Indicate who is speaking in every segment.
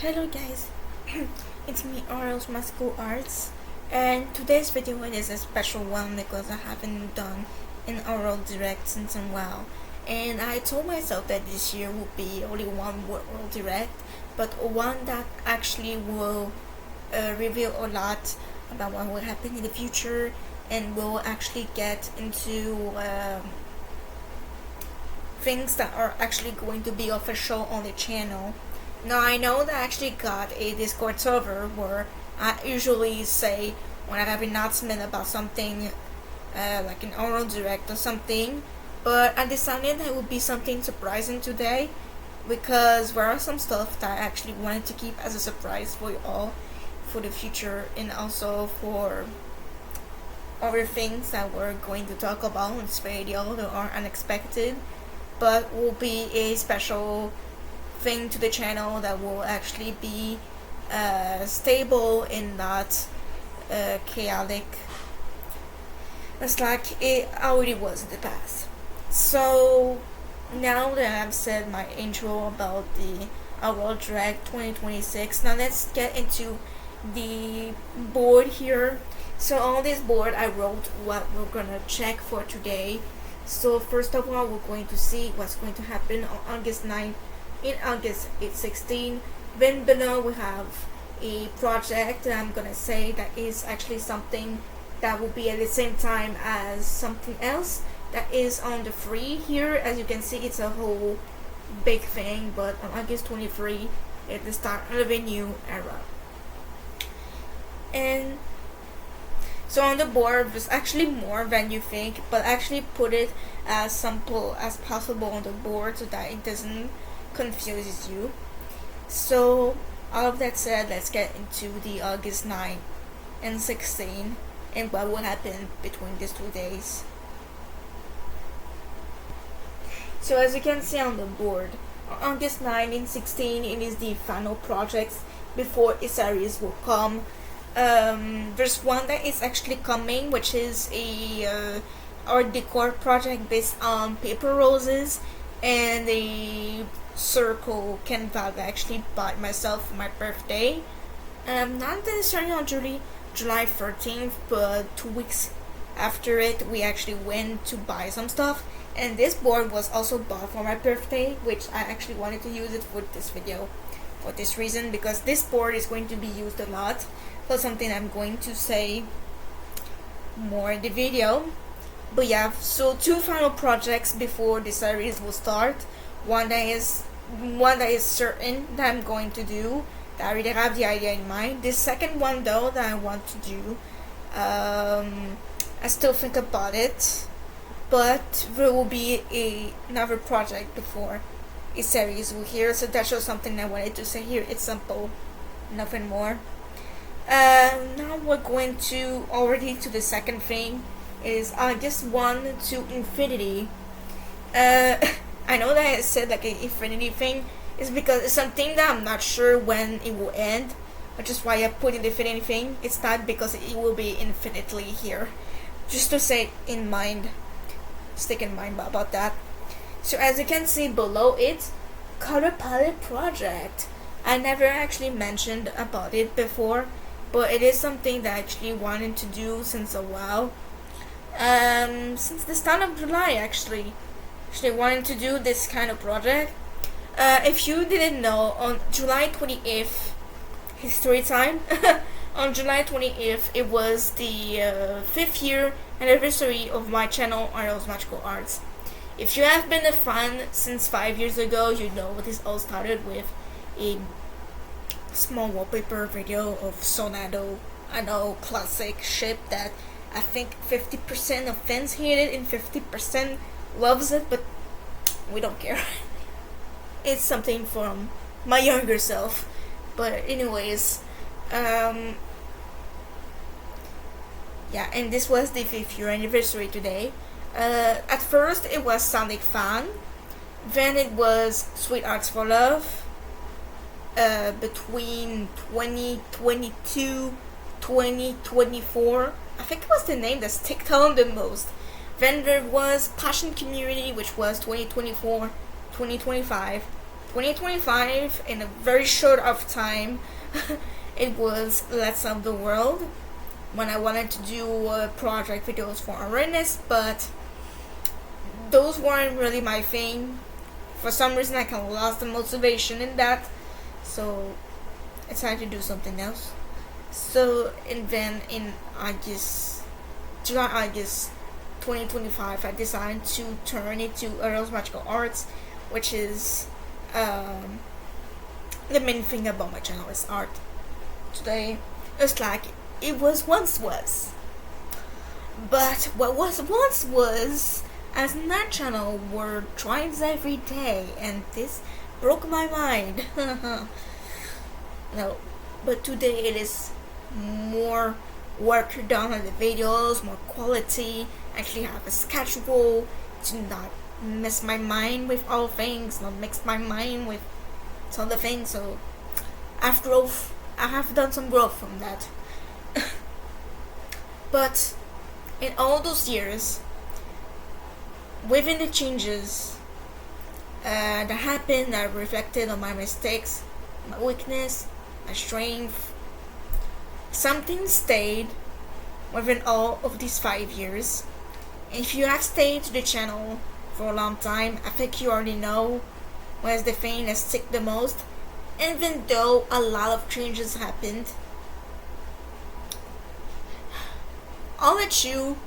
Speaker 1: Hello guys, it's me Arielle from School Arts, and today's video is a special one because I haven't done an oral direct since a while, and I told myself that this year will be only one oral direct, but one that actually will reveal a lot about what will happen in the future, and will actually get into things that are actually going to be official on the channel. Now I know that I actually got a Discord server where I usually say when I have an announcement about something like an oral direct or something, but I decided that would be something surprising today because there are some stuff that I actually wanted to keep as a surprise for you all for the future, and also for other things that we're going to talk about in this video that are unexpected but will be a special thing to the channel that will actually be stable and not chaotic. It's like it already was in the past. So now that I've said my intro about the World Drag 2026, now let's get into the board here. So on this board I wrote what we're gonna check for today. So first of all, we're going to see what's going to happen on August 9th. In August 16, then below we have a project that I'm gonna say that is actually something that will be at the same time as something else that is on the free here. As you can see, it's a whole big thing, but on August 23 it's the start of a new era. And so on the board there's actually more than you think, but actually put it as simple as possible on the board so that it doesn't confuses you. So all of that said, let's get into the August 9 and 16 and what will happen between these 2 days. So as you can see on the board, on August 9 and 16 it is the final projects before a series will come. There's one that is actually coming, which is a art decor project based on paper roses and a circle canvas that I actually bought myself for my birthday. Not necessarily on July 13th, but 2 weeks after it we actually went to buy some stuff, and this board was also bought for my birthday, which I actually wanted to use it for this video for this reason, because this board is going to be used a lot for something I'm going to say more in the video. But yeah, so 2 final projects before the series will start. One that is certain that I'm going to do, that I already have the idea in mind. The second one though that I want to do, I still think about it, but there will be another project before a series will here, so that shows something I wanted to say here. It's simple, nothing more. Now we're going to already to the second thing, is August 1 to infinity. I know that I said like an infinity thing is because it's something that I'm not sure when it will end, which is why I put in the infinity thing. It's not because it will be infinitely here, just to say in mind, stick in mind about that. So as you can see below it, color palette project. I never actually mentioned about it before, but it is something that I actually wanted to do since a while. Since the start of July actually wanted to do this kind of project. If you didn't know, on July 28th, history time, on July 28th, it was the 5th year anniversary of my channel, Arielle's Magical Arts. If you have been a fan since 5 years ago, you know this all started with a small wallpaper video of Sonadow. I know, classic ship that I think 50% of fans hate it and 50% loves it, but we don't care. It's something from my younger self. But anyways, yeah, and this was the 5th year anniversary today. At first it was Sonic Fan, then it was Sweethearts for Love. Between 2022 2024, I think it was the name that sticked on the most. Then there was Passion Community, which was 2024 2025. 2025, in a very short of time, it was Let's Save the World, when I wanted to do project videos for awareness, but those weren't really my thing. For some reason, I kind of lost the motivation in that, so I decided to do something else. So, and then in July, August 2025, I decided to turn it to Arielle's Magical Arts, which is the main thing about my channel is art. Today, it's like it once was. But what was once was, as in that channel, were drawings every day, and this broke my mind. No, but today it is more work done on the videos, more quality. Actually have a schedule to not mess my mind with all things, not mix my mind with some other things. So I've growth. I have done some growth from that. But in all those years, within the changes that happened, I reflected on my mistakes, my weakness, my strength. Something stayed within all of these 5 years. If you have stayed to the channel for a long time, I think you already know what's the thing that stick the most. Even though a lot of changes happened, I'll let you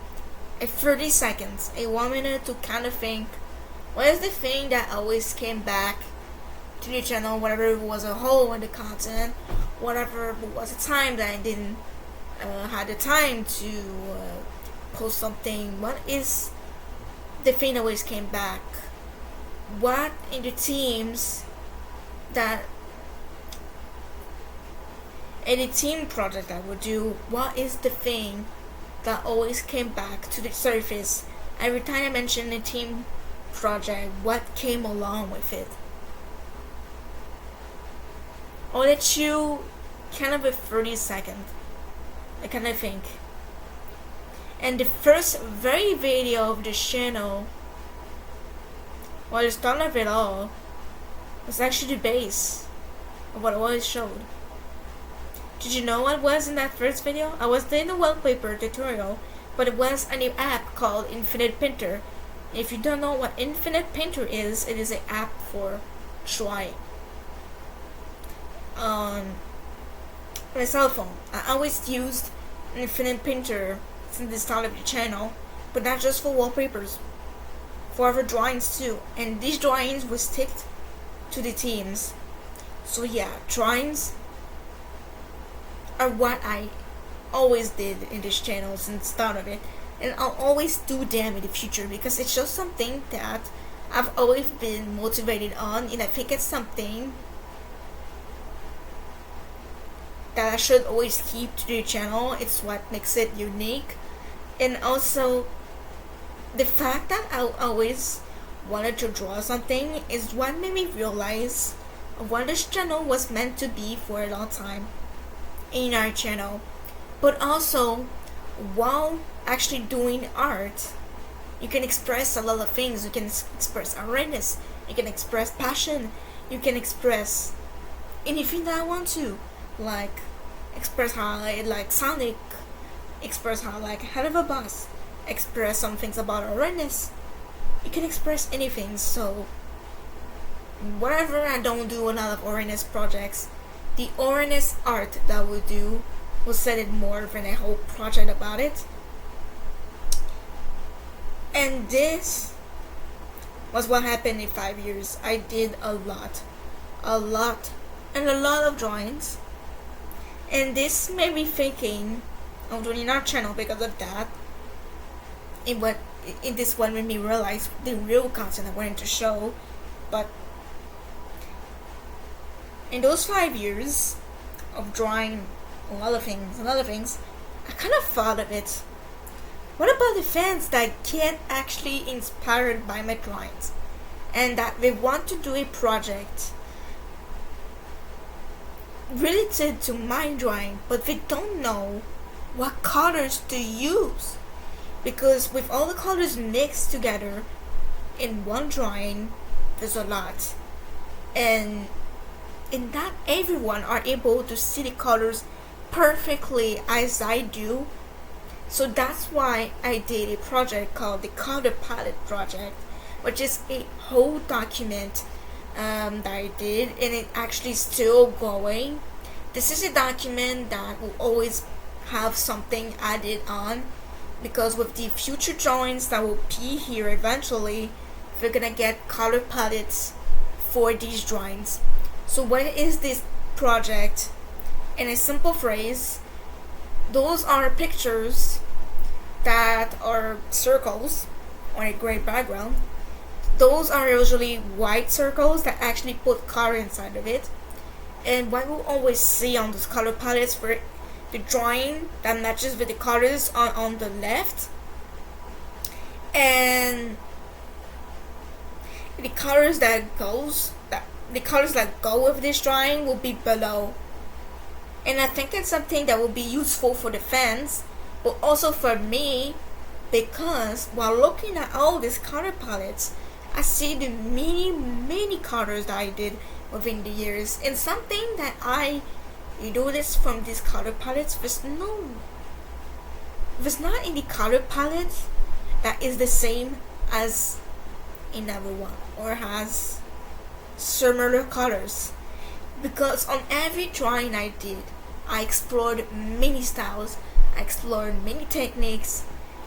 Speaker 1: a 30 seconds, a 1 minute to kind of think what is the thing that always came back to the channel, whatever it was a hole in the content, whatever it was a time that I didn't had the time to post something. What is the thing that always came back? What in the teams that any team project I would do, what is the thing that always came back to the surface every time I mentioned a team project? What came along with it? I'll let you kind of a 30 second, I kind of think. And the first very video of the channel, well, the start of it all, was actually the base of what I always showed. Did you know what was in that first video? I was doing a wallpaper tutorial, but it was a new app called Infinite Painter. If you don't know what Infinite Painter is, it is an app for drawing on my cell phone. I always used Infinite Painter since the start of the channel, but not just for wallpapers, for other drawings too. And these drawings will stick to the themes. So yeah, drawings are what I always did in this channel since the start of it, and I'll always do them in the future because it's just something that I've always been motivated on, and I think it's something that I should always keep to the channel. It's what makes it unique. And also the fact that I always wanted to draw something is what made me realize what this channel was meant to be for a long time in our channel. But also, while actually doing art, you can express a lot of things. You can express awareness, you can express passion, you can express anything that I want to, like express how I like Sonic, express how I like Head of a Boss, express some things about awareness. You can express anything. So whatever, I don't do a lot of awareness projects, the awareness art that we do will set it more than a whole project about it. And this was what happened in 5 years. I did a lot and a lot of drawings, and this made me thinking of doing our channel because of that. In this one made me realize the real content I wanted to show. But in those 5 years of drawing a lot of things, I kind of thought of it. What about the fans that get actually inspired by my drawings and that they want to do a project related to my drawing, but they don't know what colors to use? Because with all the colors mixed together in one drawing, there's a lot. and in that everyone are able to see the colors perfectly as I do. So that's why I did a project called the Color Palette Project, which is a whole document that I did, and it actually still going. This is a document that will always have something added on, because with the future drawings that will be here eventually, we're gonna get color palettes for these drawings. So what is this project? In a simple phrase, those are pictures that are circles on a gray background. Those are usually white circles that actually put color inside of it. And what we'll always see on those color palettes for the drawing that matches with the colors on the left, and the colors that go with this drawing will be below. And I think it's something that will be useful for the fans, but also for me, because while looking at all these color palettes, I see the many colors that I did within the years, and something that you notice from these color palettes, there's not any color palette that is the same as another one or has similar colors, because on every drawing I did, I explored many styles, I explored many techniques,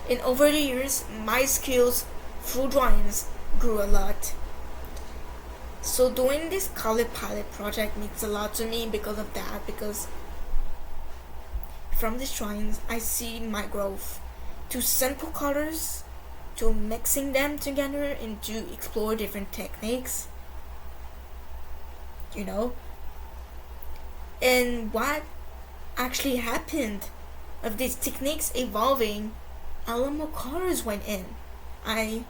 Speaker 1: and over the years my skills through drawings grew a lot. So doing this color palette project means a lot to me because of that, because from these drawings I see my growth to simple colors, to mixing them together and to explore different techniques, and what actually happened of these techniques evolving, a lot more colors went in. I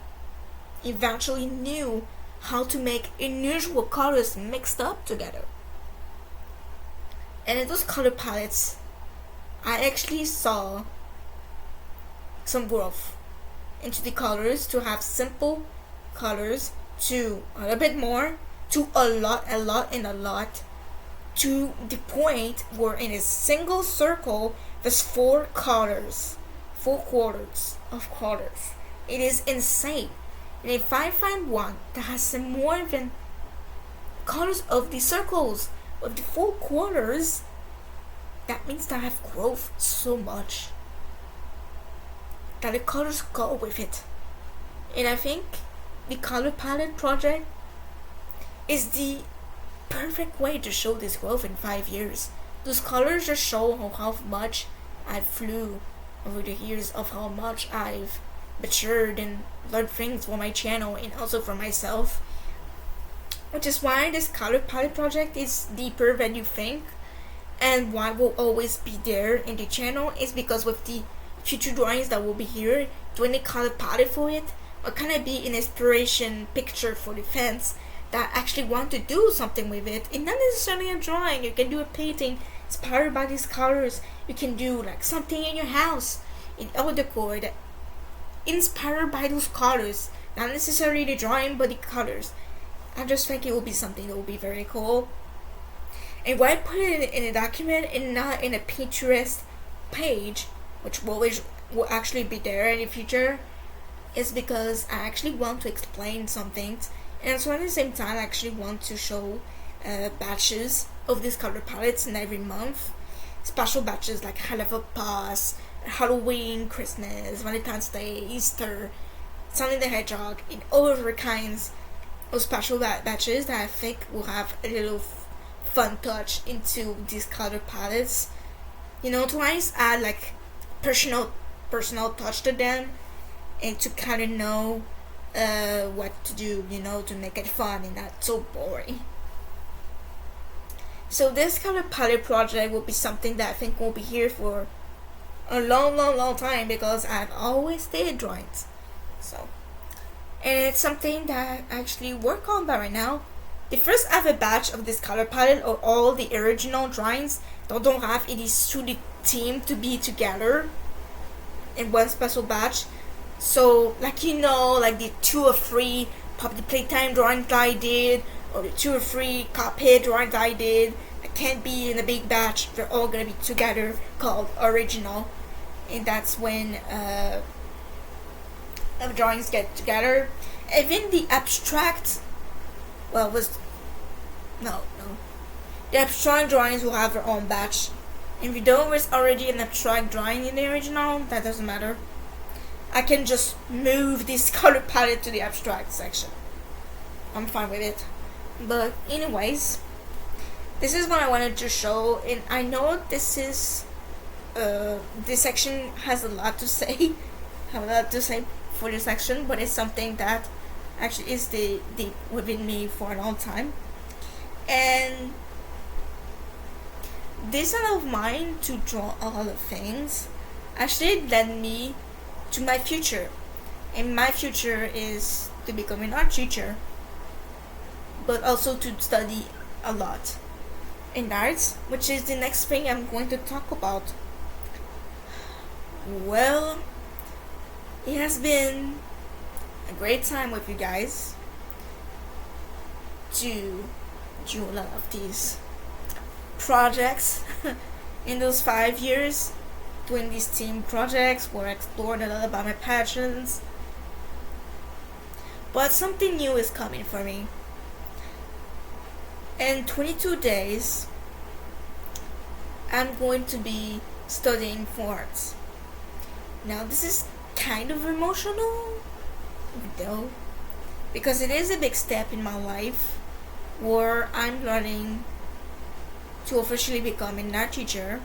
Speaker 1: eventually knew how to make unusual colors mixed up together. And in those color palettes, I actually saw some growth into the colors, to have simple colors to a little bit more, to a lot, and a lot, to the point where in a single circle there's 4 quarters of colors. It is insane. And if I find one that has some more than colors of the circles of the 4 quarters, that means that I have growth so much that the colors go with it. And I think the color palette project is the perfect way to show this growth in 5 years. Those colors just show how much I flew over the years, of how much I've matured and learned things for my channel and also for myself, which is why this color palette project is deeper than you think, and why will always be there in the channel is because with the future drawings that will be here, doing the color palette for it will kind of be an inspiration picture for the fans that actually want to do something with it, and not necessarily a drawing. You can do a painting inspired by these colors. You can do like something in your house, in all decor that inspired by those colors, not necessarily the drawing but the colors. I just think it will be something that will be very cool. And why put it in a document and not in a Pinterest page, which will actually be there in the future, is because I actually want to explain some things, and so at the same time I actually want to show batches of these color palettes in every month. Special batches like Pass, Halloween, Christmas, Valentine's Day, Easter, Sonic the Hedgehog, and all other kinds of special batches that I think will have a little fun touch into these color palettes. To always add like personal touch to them, and to kind of know what to do, to make it fun and not so boring. So this color palette project will be something that I think will be here for a long time, because I've always did drawings. So, and it's something that I actually work on right now. The first ever batch of this color palette are all the original drawings that don't have any studio team to be together in one special batch. So like like the 2 or 3 public playtime drawings that I did, or the 2 or 3 copy drawings I did that can't be in a big batch. They're all gonna be together, called original, and that's when the drawings get together. Even the abstract, well, was no. The abstract drawings will have their own batch. And if there was already an abstract drawing in the original, that doesn't matter. I can just move this color palette to the abstract section. I'm fine with it. But anyways, this is what I wanted to show, and I know this is this section has a lot to say. I have a lot to say for this section, but it's something that actually is deep within me for a long time. And this love of mine to draw a lot of things actually led me to my future. And my future is to become an art teacher, but also to study a lot in arts, which is the next thing I'm going to talk about. Well, it has been a great time with you guys to do a lot of these projects in those 5 years, doing these team projects where I explored a lot about my passions. But something new is coming for me. In 22 days, I'm going to be studying for arts. Now, this is kind of emotional, though, because it is a big step in my life where I'm learning to officially become an art teacher.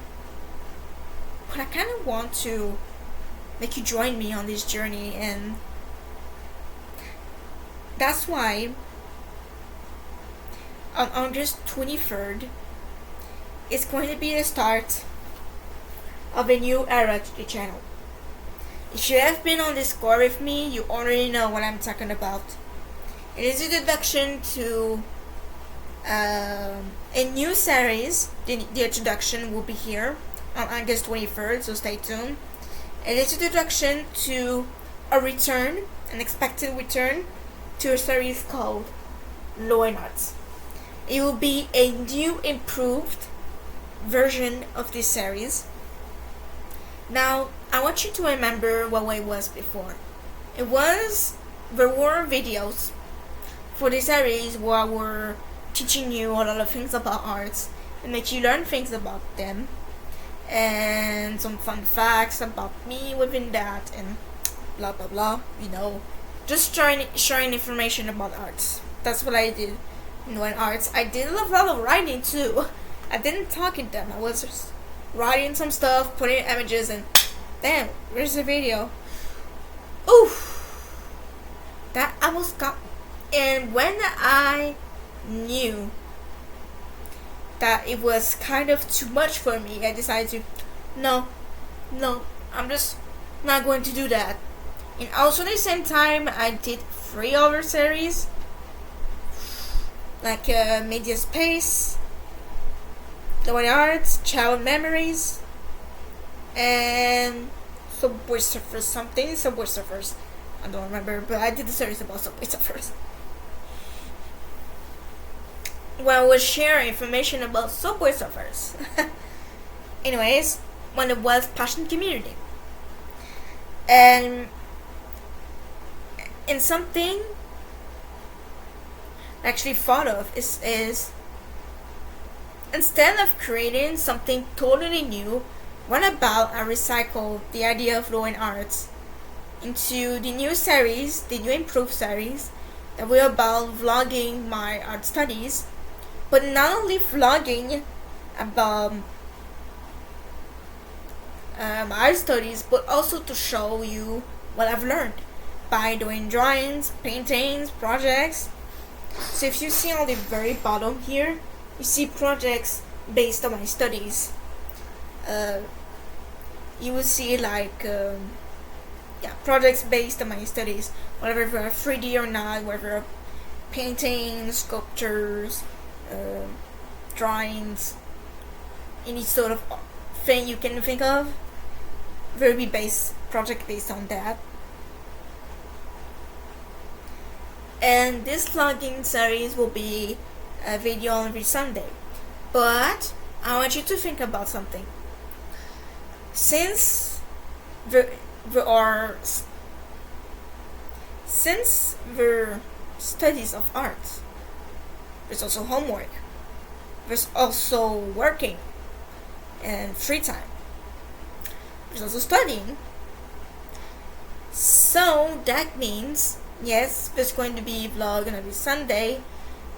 Speaker 1: But I kind of want to make you join me on this journey, and that's why on August 23rd, it's going to be the start of a new era to the channel. If you have been on Discord with me, you already know what I'm talking about. It is an introduction to a new series. The introduction will be here on August 23rd, so stay tuned. It is an introduction to a return, an expected return, to a series called Law and Arts. It will be a new, improved version of this series. Now, I want you to remember what it was before. There were videos for the series where I were teaching you a lot of things about arts and make you learn things about them, and some fun facts about me within that, and blah blah blah, just sharing information about arts. That's what I did in arts. I did a lot of writing too. I didn't talk in them. I was just writing some stuff, putting images, and damn, where's the video? Oof, that almost got. And when I knew that it was kind of too much for me, I decided to, no, I'm just not going to do that. And also at the same time, I did 3 other series, like Media Space, Law and Arts, Child Memories, and Subway Surfers. I don't remember, but I did the series about Subway Surfers. Well, I will share information about Subway Surfers. Anyways, when it was Passion Community. And something I actually thought of is instead of creating something totally new, what about I recycle the idea of Law and Arts into the new series, the new improved series, that will about vlogging my art studies, but not only vlogging about my art studies, but also to show you what I've learned by doing drawings, paintings, projects. So if you see on the very bottom here, you see projects based on my studies. You will see like projects based on my studies, whether they're 3D or not, whether they're paintings, sculptures, drawings, any sort of thing you can think of. There will be project based on that. And this vlogging series will be a video every Sunday. But I want you to think about something. Since there are studies of art, there's also homework, there's also working and free time, there's also studying. So that means, yes, there's going to be a vlog on every Sunday,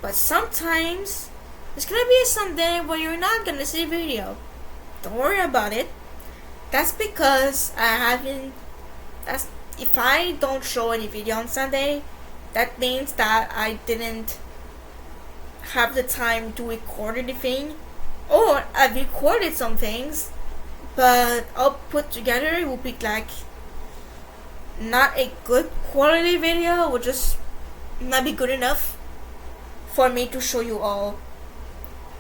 Speaker 1: but sometimes there's gonna be a Sunday where you're not gonna see a video. Don't worry about it. That's because if I don't show any video on Sunday, that means that I didn't have the time to record anything, or I've recorded some things, but all put together it will be like not a good quality video. It will just not be good enough for me to show you all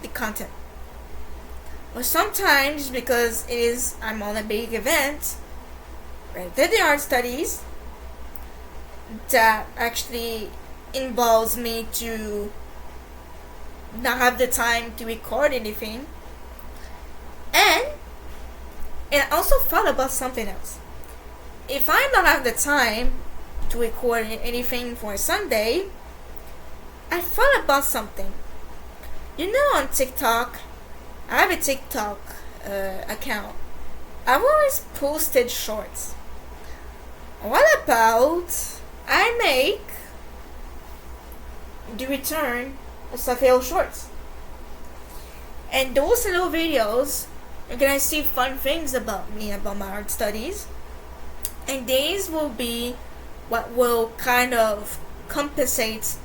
Speaker 1: the content. But sometimes, because I'm on a big event, right, there are art studies that actually involves me to not have the time to record anything. And I also thought about something else. If I don't have the time to record anything for Sunday, I thought about something. You know, on TikTok, I have a TikTok account. I've always posted shorts. What about I make the return of Sonadow shorts? And those little videos, you're gonna see fun things about me, about my art studies. And these will be what will kind of compensate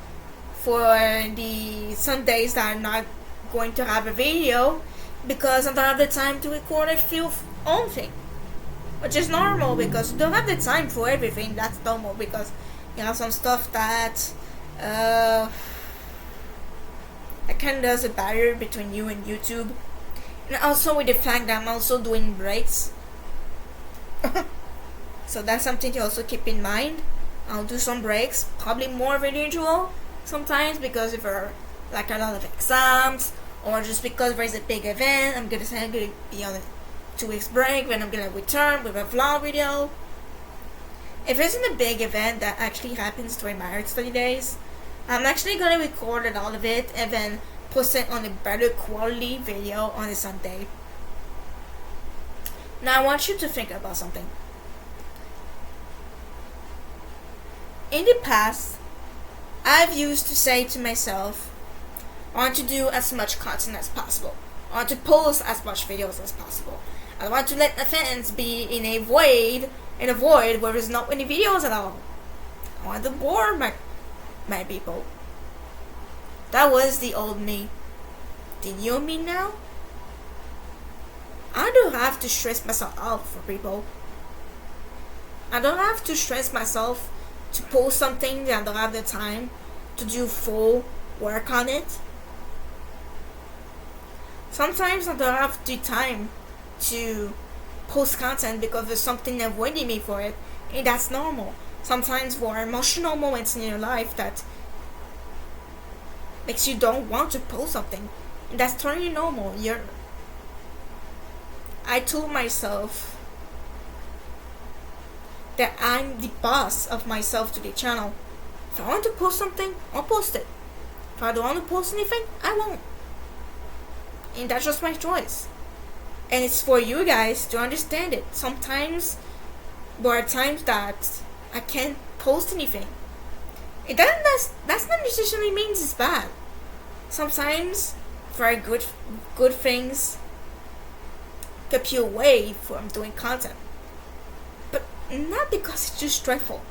Speaker 1: for the Sundays that I'm not going to have a video, because I don't have the time to record a few own thing, which is normal because you don't have the time for everything. That's normal because you have some stuff that kind of does a barrier between you and YouTube, and also with the fact that I'm also doing breaks. So that's something to also keep in mind. I'll do some breaks, probably more than usual sometimes, because if there are like a lot of exams, or just because there's a big event, I'm gonna say I'm gonna be on a 2 weeks break, then I'm gonna return with a vlog video. If there isn't a big event that actually happens during my art study days, I'm actually gonna record all of it and then post it on a better quality video on a Sunday. Now I want you to think about something. In the past, I've used to say to myself, I want to do as much content as possible. I want to post as much videos as possible. I want to let the fans be in a void where there's not any videos at all. I want to bore my people. That was the old me. The new me now, I don't have to stress myself out for people. I don't have to stress myself to post something that I don't have the time to do full work on it. Sometimes I don't have the time to post content because there's something avoiding me for it, and that's normal. Sometimes there are emotional moments in your life that makes you don't want to post something, and that's totally normal. I told myself that I'm the boss of myself to the channel. If I want to post something, I'll post it. If I don't want to post anything, I won't. And that's just my choice. And it's for you guys to understand it. Sometimes there are times that I can't post anything. That's not necessarily means it's bad. Sometimes very good things keep you away from doing content. But not because it's too stressful.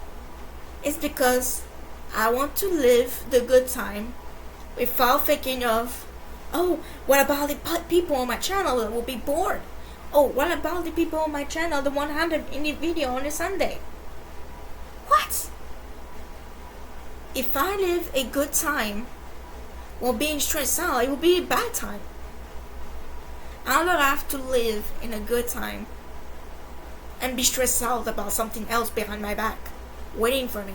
Speaker 1: It's because I want to live the good time without thinking of, oh, what about the people on my channel that will be bored? Oh, what about the people on my channel that won't have any video on a Sunday? What? If I live a good time while being stressed out, it will be a bad time. I don't have to live in a good time and be stressed out about something else behind my back, waiting for me.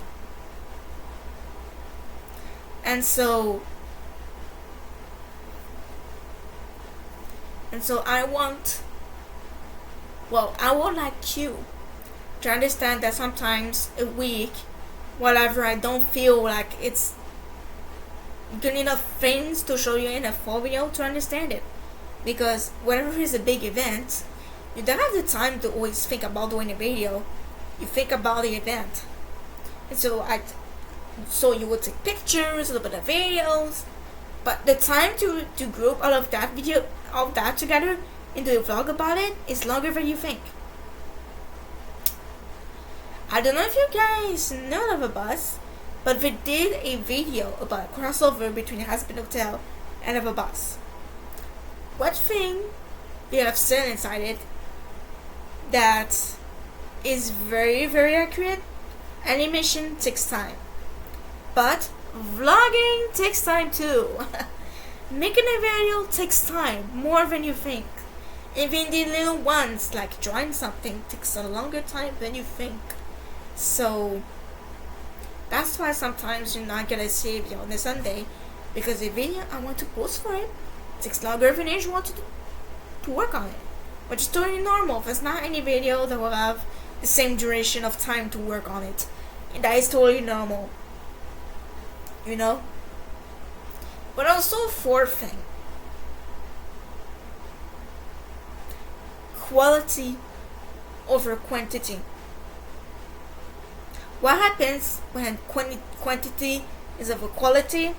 Speaker 1: And so I would like you to understand that sometimes a week, whatever, I don't feel like it's good enough things to show you in a full video to understand it. Because whenever is a big event, you don't have the time to always think about doing a video. You think about the event. And so you would take pictures, a little bit of videos, but the time to group all of that together into a vlog about it is longer than you think. I don't know if you guys know of a bus, but we did a video about a crossover between Husband Hotel and of a bus. What thing we have seen inside it that is very, very accurate? Animation takes time, but vlogging takes time too. Making a video takes time, more than you think. Even the little ones, like drawing something, takes a longer time than you think. So that's why sometimes you're not gonna see a video on a Sunday, because the video I want to post for it takes longer than you want to work on it, which is totally normal. There's not any video that will have the same duration of time to work on it, and that is totally normal, you know. But also, fourth thing, quality over quantity. What happens when quantity is over quality?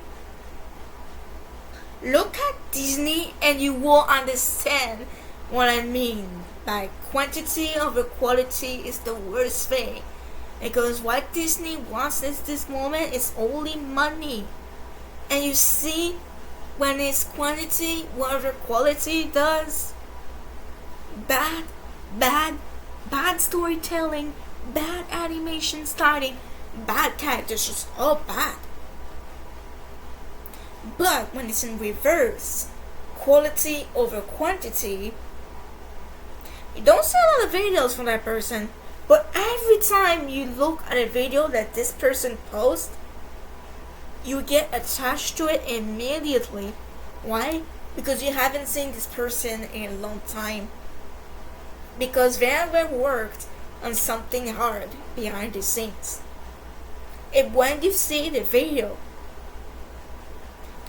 Speaker 1: Look at Disney and you will understand what I mean. Like, quantity over quality is the worst thing, because what Disney wants at this moment is only money. And you see, when it's quantity, whatever quality does, bad storytelling, bad animation styling, bad characters, just all bad. But when it's in reverse, quality over quantity, you don't see a lot of videos from that person, but every time you look at a video that this person posts, you get attached to it immediately. Why? Because you haven't seen this person in a long time. Because they haven't worked on something hard behind the scenes. And when you see the video,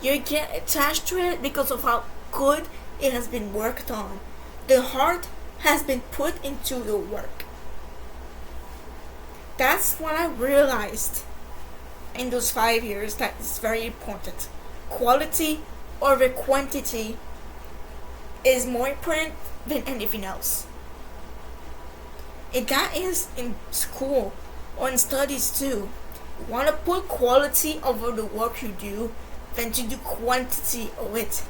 Speaker 1: you get attached to it because of how good it has been worked on. The heart has been put into the work. That's what I realized in those 5 years, that is very important. Quality over quantity is more important than anything else. And that is in school or in studies too. You want to put quality over the work you do than to do quantity of it.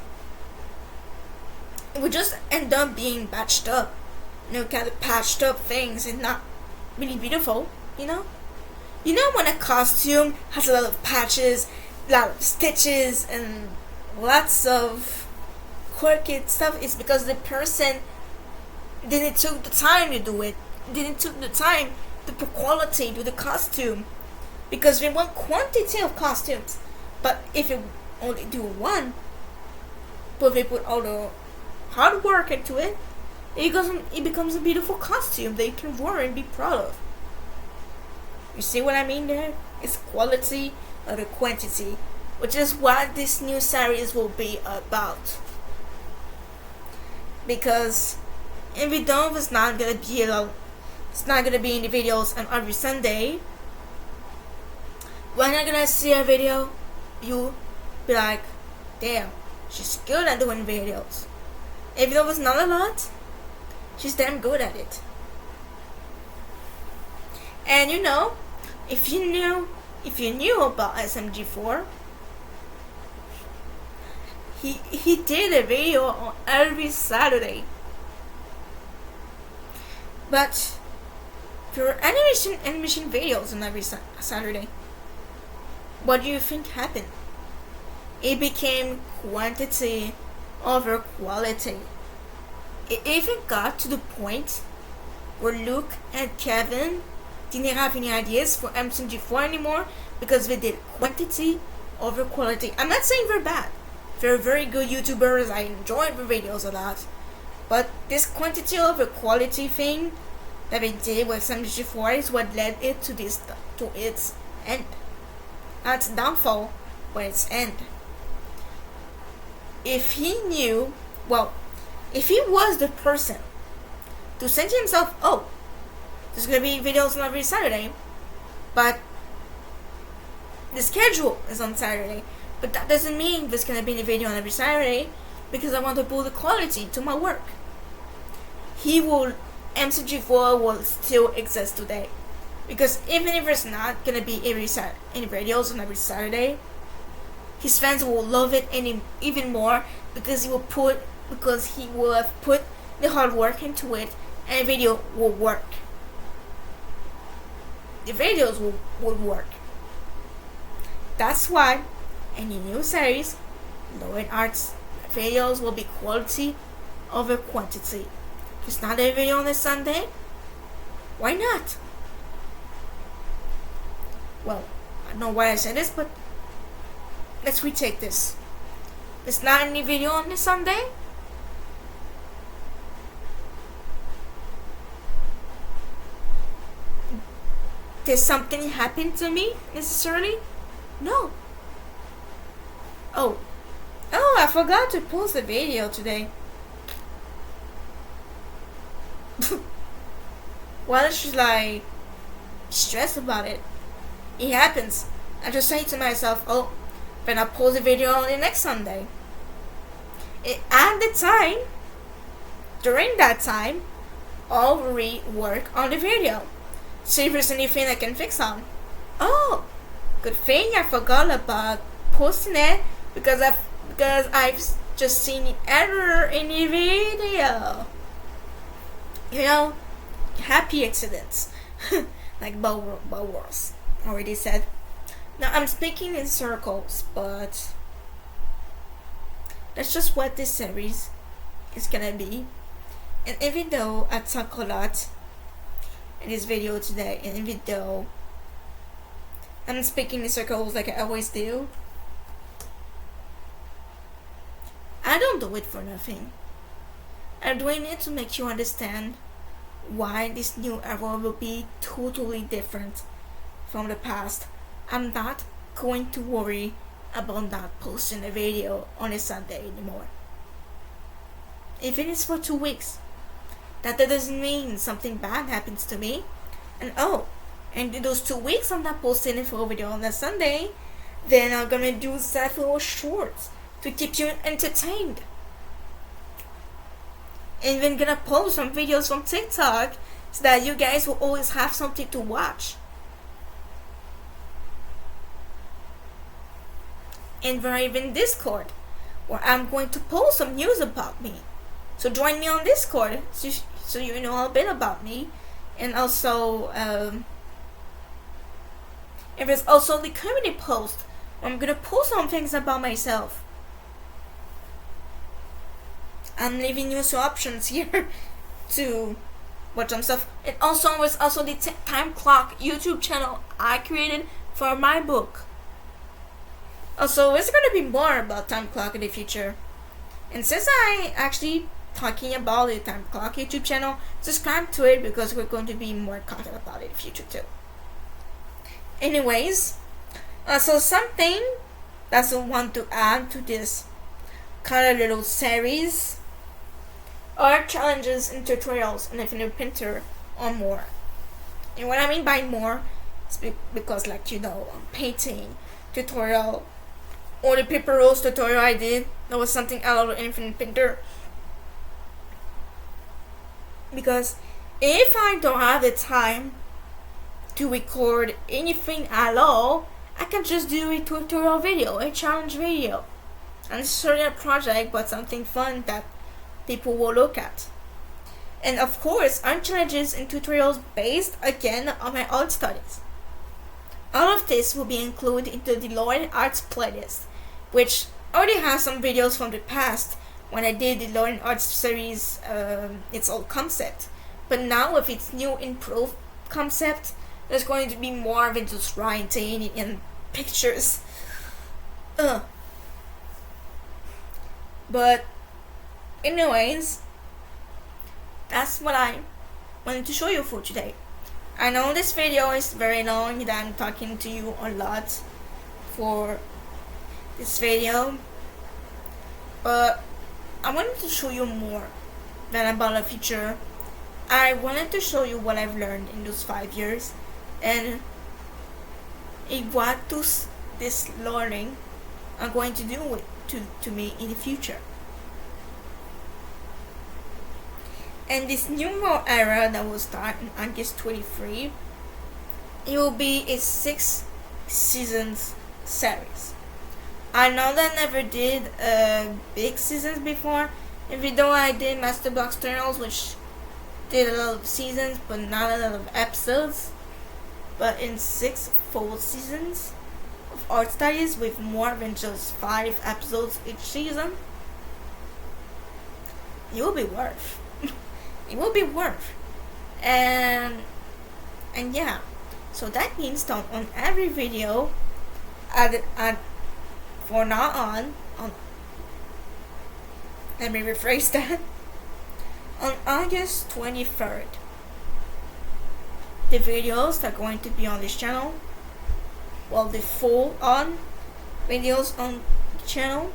Speaker 1: It would just end up being patched up. Kind of patched up things and not really beautiful, you know? You know when a costume has a lot of patches, a lot of stitches, and lots of quirky stuff, it's because the person didn't take the time to do it. Didn't take the time to put quality to the costume. Because we want quantity of costumes. But if you only do one, but they put all the hard work into it, it becomes a beautiful costume that you can wear and be proud of. You see what I mean there? It's quality over quantity, which is what this new series will be about. Because if we don't, it's not gonna be in the videos on every Sunday. When you're gonna see a video, you be like, damn, she's good at doing videos. Even though it's not a lot, she's damn good at it. And you know, if you knew about SMG4, he did a video on every Saturday. But there are animation videos on every Saturday. What do you think happened? It became quantity over quality. It even got to the point where Luke and Kevin didn't have any ideas for MSMG4 anymore because they did quantity over quality. I'm not saying they're bad. They're very good YouTubers. I enjoy their videos a lot. But this quantity over quality thing that they did with 7G4 is what led it to its end. Not its downfall, but its end. If he knew, well, if he was the person to say to himself, oh, there's gonna be videos on every Saturday, but the schedule is on Saturday, but that doesn't mean there's gonna be a video on every Saturday because I want to pull the quality to my work. MCG4 will still exist today, because even if there's not gonna be any videos on every Saturday, his fans will love it even more because he will have put the hard work into it, and the video will work. The videos will work. That's why any new series, Low-End Arts videos will be quality over quantity. There's not a video on a Sunday? Why not? Well, I don't know why I said this, but let's retake this. There's not any video on this Sunday? Did something happen to me necessarily? No. Oh, I forgot to post a video today. Why should I stress about it? It happens. I just say to myself, oh, then I'll post a video on the next Sunday. During that time, I'll rework on the video. See if there's anything I can fix on. Oh, good thing I forgot about posting it because I've just seen the error in the video. You know, happy accidents. Like Bow Wars already said. Now I'm speaking in circles, but that's just what this series is gonna be. And even though I talk a lot in this video today, and even though I'm speaking in circles like I always do, I don't do it for nothing. I'm doing it to make you understand why this new era will be totally different from the past. I'm not going to worry about not posting a video on a Sunday anymore. Even if it's for 2 weeks, that doesn't mean something bad happens to me. And in those 2 weeks I'm not posting a full video on a Sunday, then I'm gonna do several shorts to keep you entertained. And then gonna post some videos from TikTok so that you guys will always have something to watch. And we're even Discord, where I'm going to post some news about me. So join me on Discord so you know a bit about me. And also, and there's also the community post where I'm gonna post some things about myself. I'm leaving you some options here to watch some stuff. And also, there's also the Time Clock YouTube channel I created for my book. Also, there's gonna be more about Time Clock in the future. And since I actually talking about the Time Clock YouTube channel, subscribe to it because we're going to be more content about it in the future too. Anyways, so something that I want to add to this kind of little series are challenges and tutorials on Infinite Painter or more. And what I mean by more is because, like, painting tutorial or the paper rolls tutorial I did, that was something out of Infinite Painter. Because if I don't have the time to record anything at all, I can just do a tutorial video, a challenge video. And it's certainly a project, but something fun that people will look at. And of course, art challenges and tutorials based again on my art studies. All of this will be included into the Low-End Arts playlist, which already has some videos from the past when I did the Low-End Arts series, its old concept. But now with its new improved concept, there's going to be more than just writing and pictures. Uh. But anyways, that's what I wanted to show you for today. I know this video is very long, that I'm talking to you a lot for this video, but I wanted to show you more than about the future. I wanted to show you what I've learned in those 5 years and what this learning are going to do to me in the future. And this new era that will start in August 23, it will be a 6 seasons series. I know that I never did big seasons before, even though I did Master Box Tunnels, which did a lot of seasons but not a lot of episodes. But in 6 full seasons of art studies with more than just 5 episodes each season, it will be worth. It will be worth. And yeah, so that means that on every video for now on let me rephrase that, on August 23rd, the videos that are going to be on this channel, well, the full on videos on the channel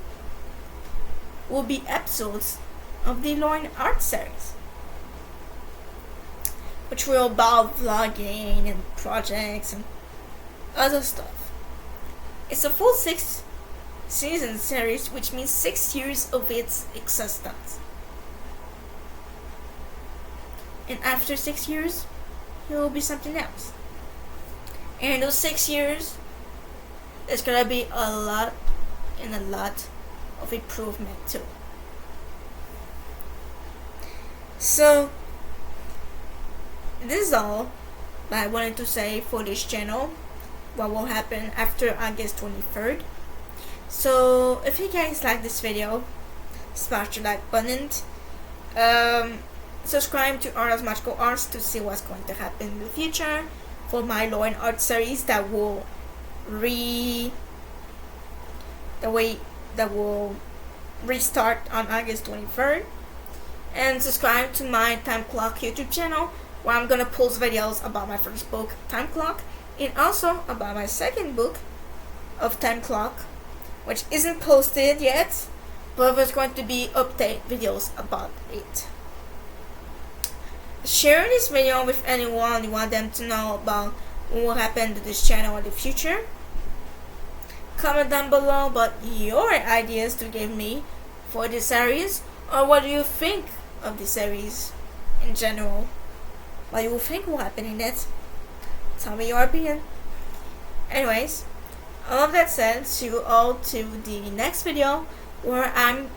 Speaker 1: will be episodes of the Lauren Art series, which will about vlogging and projects and other stuff. It's a full 6 season series, which means 6 years of its existence. And after 6 years, it will be something else. And in those 6 years, there's gonna be a lot of improvement too. So this is all that I wanted to say for this channel, what will happen after August 23rd. So if you guys like this video, smash the like button, subscribe to Arielle's Magical Arts to see what's going to happen in the future for my Lauren Art series that will restart on August 23rd. And subscribe to my Time Clock YouTube channel, where I'm gonna post videos about my first book, Time Clock, and also about my second book of Time Clock, which isn't posted yet, but there's going to be update videos about it. Share this video with anyone you want them to know about what will happen to this channel in the future. Comment down below about your ideas to give me for this series, or what do you think of the series in general. What you think will happen in it. Tell me your opinion. Anyways, all of that said, see you all to the next video, where I'm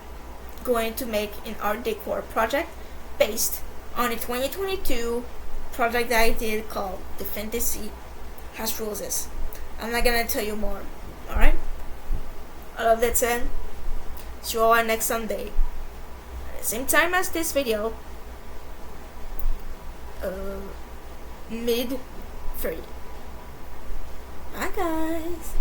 Speaker 1: going to make an art decor project based on a 2022 project that I did called The Fantasy Has Roses. I'm not gonna tell you more, alright? All of that said, see you all next Sunday at the same time as this video, mid 3. Bye guys.